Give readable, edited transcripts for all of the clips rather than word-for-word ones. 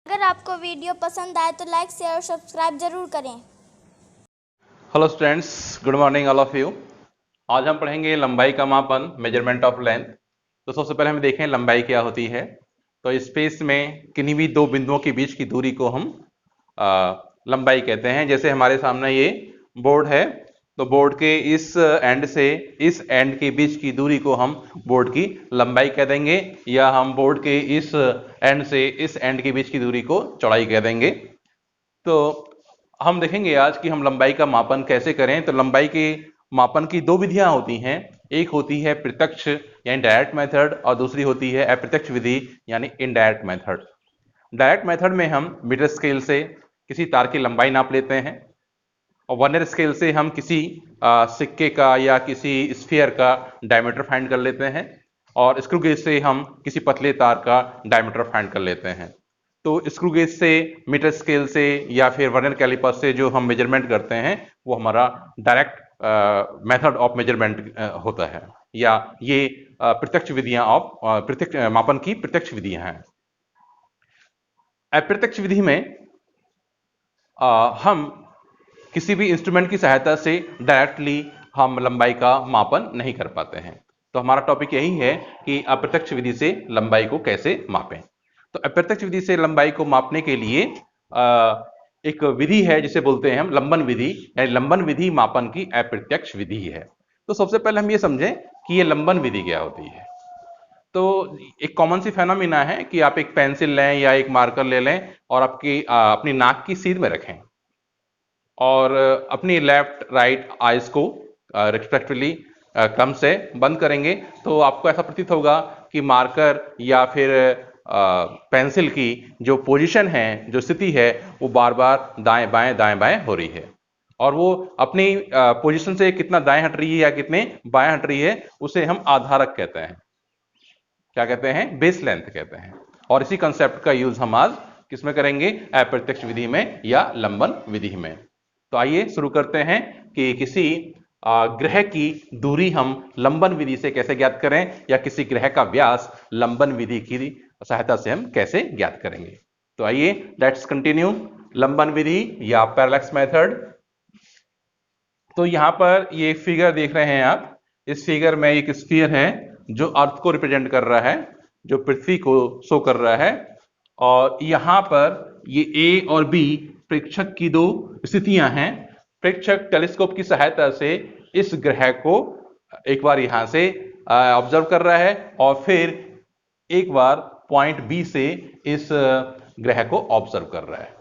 अगर आपको वीडियो पसंद आए तो लाइक शेयर और सब्सक्राइब जरूर करें। Hello students, good morning all of you. आज हम पढ़ेंगे लंबाई का मापन, मेजरमेंट ऑफ लेंथ। तो सबसे पहले हम देखें लंबाई क्या होती है। तो स्पेस में किन्हीं भी दो बिंदुओं के बीच की दूरी को हम लंबाई कहते हैं। जैसे हमारे सामने ये बोर्ड है, तो बोर्ड के इस एंड से इस एंड के बीच की दूरी को हम बोर्ड की लंबाई कह देंगे, या हम बोर्ड के इस एंड से इस एंड के बीच की दूरी को चौड़ाई कह देंगे। तो हम देखेंगे आज कि हम लंबाई का मापन कैसे करें। तो लंबाई के मापन की दो विधियां होती हैं। एक होती है प्रत्यक्ष यानी डायरेक्ट मेथड, और दूसरी होती है अप्रत्यक्ष विधि यानी इनडायरेक्ट मेथड। डायरेक्ट मेथड में हम मीटर स्केल से किसी तार की लंबाई नाप लेते हैं, और वर्नियर स्केल से हम किसी सिक्के का या किसी स्फीयर का डायमीटर फाइंड कर लेते हैं, और स्क्रू गेज से हम किसी पतले तार का डायमीटर फाइंड कर लेते हैं। तो स्क्रू गेज से, मीटर स्केल से या फिर वर्नियर कैलिपर से जो हम मेजरमेंट करते हैं वो हमारा डायरेक्ट मेथड ऑफ मेजरमेंट होता है, या ये प्रत्यक्ष विधियां ऑफ प्रत्यक्ष मापन की प्रत्यक्ष विधियां हैं। अप्रत्यक्ष विधि में हम किसी भी इंस्ट्रूमेंट की सहायता से डायरेक्टली हम लंबाई का मापन नहीं कर पाते हैं। तो हमारा टॉपिक यही है कि अप्रत्यक्ष विधि से लंबाई को कैसे मापें। तो अप्रत्यक्ष विधि से लंबाई को मापने के लिए एक विधि है जिसे बोलते हैं हम लंबन विधि, यानी लंबन विधि मापन की अप्रत्यक्ष विधि है। तो सबसे पहले हम ये समझें कि ये लंबन विधि क्या होती है। तो एक कॉमन सी फेनोमेना है कि आप एक पेंसिल लें या एक मार्कर ले लें और अपनी नाक की सीध में रखें, और अपनी लेफ्ट राइट आइज को रिस्पेक्टिवली क्रम से बंद करेंगे। तो आपको ऐसा प्रतीत होगा कि मार्कर या फिर पेंसिल की जो पोजीशन है, जो स्थिति है, वो बार बार दाएं बाएं हो रही है, और वो अपनी पोजीशन से कितना दाएं हट रही है या कितने बाएं हट रही है उसे हम आधारक कहते हैं। क्या कहते हैं? बेस लेंथ कहते हैं। और इसी कंसेप्ट का यूज हम आज किसमें करेंगे? अप्रत्यक्ष विधि में या लंबन विधि में। तो आइए शुरू करते हैं कि किसी ग्रह की दूरी हम लंबन विधि से कैसे ज्ञात करें, या किसी ग्रह का व्यास लंबन विधि की सहायता से हम कैसे ज्ञात करेंगे। तो आइए लेट्स कंटिन्यू लंबन विधि या पैरेलैक्स मेथड। तो यहां पर ये फिगर देख रहे हैं आप। इस फिगर में एक स्फीयर है जो अर्थ को रिप्रेजेंट कर रहा है, जो पृथ्वी को शो कर रहा है, और यहां पर ये ए और बी प्रेक्षक की दो स्थितियां हैं। प्रेक्षक टेलीस्कोप की सहायता से इस ग्रह को एक बार यहां से ऑब्जर्व कर रहा है, और फिर एक बार पॉइंट बी से इस ग्रह को ऑब्जर्व कर रहा है।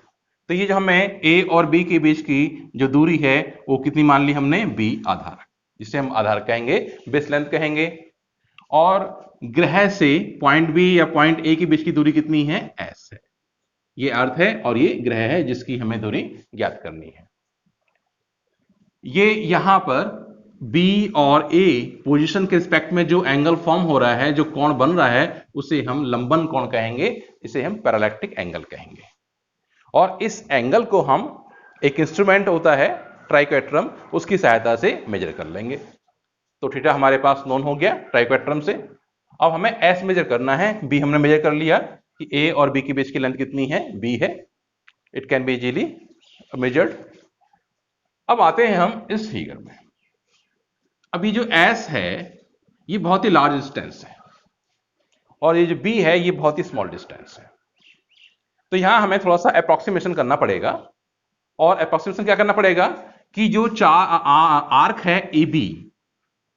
तो ये जो हमें ए और बी के बीच की जो दूरी है वो कितनी मान ली हमने? बी आधार, जिसे हम आधार कहेंगे, बेस लेंथ कहेंगे। और ग्रह से पॉइंट बी या पॉइंट ए के बीच की दूरी कितनी है? एस है। ये अर्थ है और ये ग्रह है जिसकी हमें दूरी ज्ञात करनी है। ये यहां पर बी और ए पोजीशन के रिस्पेक्ट में जो एंगल फॉर्म हो रहा है, जो कोण बन रहा है, उसे हम लंबन कोण कहेंगे, इसे हम पैरालैक्टिक एंगल कहेंगे। और इस एंगल को हम एक इंस्ट्रूमेंट होता है ट्राइक्वेट्रम, उसकी सहायता से मेजर कर लेंगे। तो थीटा हमारे पास नोन हो गया ट्राइक्वेट्रम से। अब हमें एस मेजर करना है। बी हमने मेजर कर लिया कि ए और बी के बीच की लेंथ कितनी है? बी है। It can be easily measured. अब आते हैं हम इस फिगर में। अभी जो एस है ये बहुत ही लार्ज डिस्टेंस है, और ये जो बी है ये बहुत ही स्मॉल डिस्टेंस है। तो यहां हमें थोड़ा सा अप्रोक्सीमेशन करना पड़ेगा। और अप्रोक्सीमेशन क्या करना पड़ेगा कि जो आर्क है ए बी,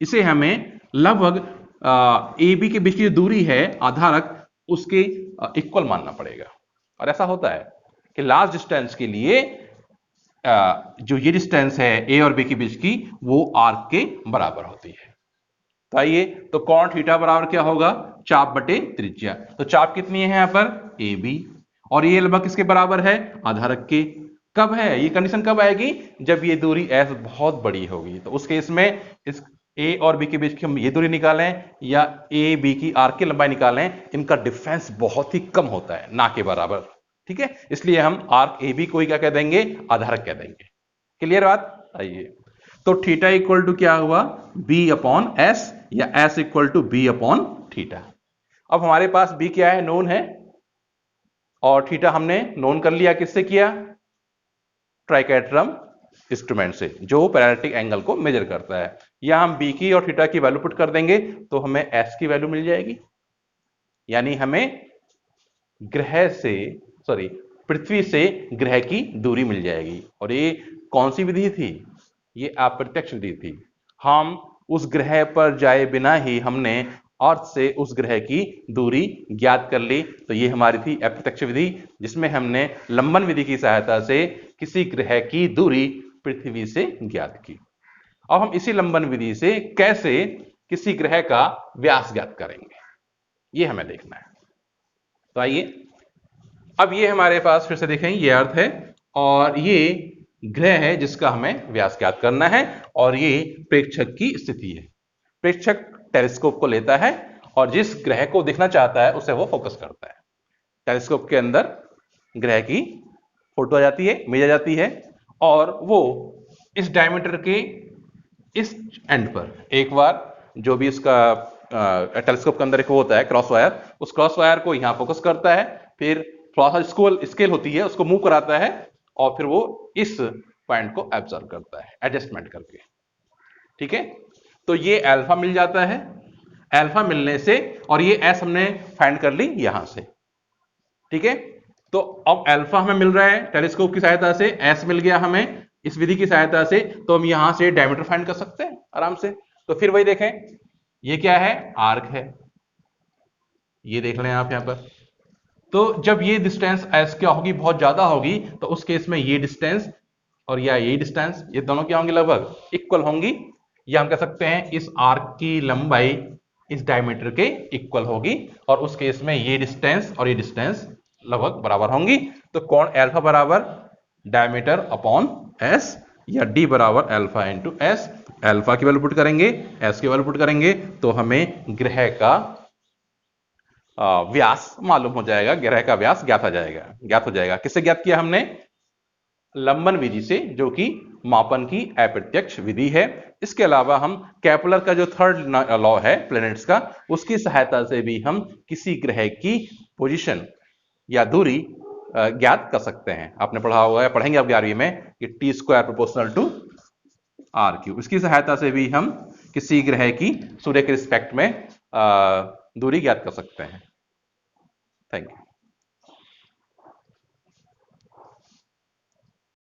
इसे हमें लगभग ए बी के बीच की जो दूरी है आधारक, उसके इक्वल मानना पड़ेगा। और ऐसा होता है कि लार्ज डिस्टेंस के लिए जो ये डिस्टेंस है ए और बी के बीच की, वो आर्क के बराबर होती है। तो आइए, तो कॉन थीटा बराबर क्या होगा? चाप बटे त्रिज्या। तो चाप कितनी है यहां पर? A B. और ये लगभग किसके बराबर है? आधारक के। कब है ये कंडीशन? कब आएगी? जब ये दूरी एस बहुत बड़ी होगी। तो उस केस में इस ए और बी के बीच की हम ये दूरी निकालें या ए बी की आर्क की लंबाई निकालें, इनका डिफरेंस बहुत ही कम होता है, ना के बराबर। ठीक है, इसलिए हम आर्क ए बी को ही क्या कह देंगे? आधारक कह देंगे। क्लियर बात? आइए, तो थीटा इक्वल टू क्या हुआ? बी अपॉन एस, या S equal to B upon theta. अब हमारे पास बी क्या है? नोन है। और थीटा हमने नोन कर लिया, किससे किया? ट्राइकेट्रम इंस्ट्रूमेंट से, जो पैरेलैक्टिक एंगल को मेजर करता है। या हम बी की और थीटा की वैल्यू पुट कर देंगे तो हमें एस की वैल्यू मिल जाएगी। यानी हमें ग्रह से सॉरी पृथ्वी से ग्रह की दूरी मिल जाएगी। और ये कौन सी विधि थी? ये अप्रत्यक्ष विधि थी। हम उस ग्रह पर जाए बिना ही हमने अर्थ से उस ग्रह की दूरी ज्ञात कर ली। तो ये हमारी थी अप्रत्यक्ष विधि, जिसमें हमने लंबन विधि की सहायता से किसी ग्रह की दूरी पृथ्वी से ज्ञात की। अब हम इसी लंबन विधि से कैसे किसी ग्रह का व्यास ज्ञात करेंगे, ये हमें देखना है। तो आइए, अब ये हमारे पास फिर से देखें, ये अर्थ है और ये ग्रह है जिसका हमें व्यास ज्ञात करना है, और ये प्रेक्षक की स्थिति है। प्रेक्षक टेलीस्कोप को लेता है और जिस ग्रह को देखना चाहता है उसे वो फोकस करता है। टेलीस्कोप के अंदर ग्रह की फोटो आ जाती है, इमेज आ जाती है, और वो इस डायमीटर के इस एंड पर एक बार जो भी इसका टेलीस्कोप के अंदर एक वो होता है क्रॉस वायर, उस क्रॉस वायर को यहां फोकस करता है, फिर थोड़ा सा स्केल होती है उसको मूव कराता है, और फिर वो इस पॉइंट को एब्जॉर्ब करता है एडजस्टमेंट करके। ठीक है, तो ये अल्फा मिल जाता है। अल्फा मिलने से, और ये एस हमने फाइंड कर ली यहां से। ठीक है, तो अब अल्फा हमें मिल रहा है टेलीस्कोप की सहायता से, एस मिल गया हमें इस विधि की सहायता से, तो हम यहां से डायमीटर फाइंड कर सकते हैं आराम से। तो फिर वही देखें, ये क्या है? आर्क है, ये देख लें आप यहां पर। तो जब ये डिस्टेंस एस क्या होगी? बहुत ज्यादा होगी, तो उस केस में ये डिस्टेंस और या ये डिस्टेंस, ये दोनों क्या होंगी? लगभग इक्वल होंगी। या हम कह सकते हैं इस आर्क की लंबाई इस डायमीटर के इक्वल होगी, और उस केस में ये डिस्टेंस और ये डिस्टेंस लगभग बराबर होंगी। तो कोण अल्फा बराबर डायमीटर अपॉन एस, या डी बराबर अल्फा इंटू एस। अल्फा की वैल्यू पुट करेंगे, एस की वैल्यू पुट करेंगे, तो हमें ग्रह का व्यास मालूम हो जाएगा, ग्रह का व्यास ज्ञात हो जाएगा। किससे ज्ञात किया हमने? लंबन विधि से, जो कि मापन की अप्रत्यक्ष विधि है। इसके अलावा हम केपलर का जो थर्ड लॉ है प्लैनेट्स का, उसकी सहायता से भी हम किसी ग्रह की पोजीशन या दूरी ज्ञात कर सकते हैं। आपने पढ़ा होगा या पढ़ेंगे आप 11वीं में कि T square proportional to R cube, इसकी सहायता से भी हम किसी ग्रह की सूर्य के रिस्पेक्ट में दूरी ज्ञात कर सकते हैं। Thank you.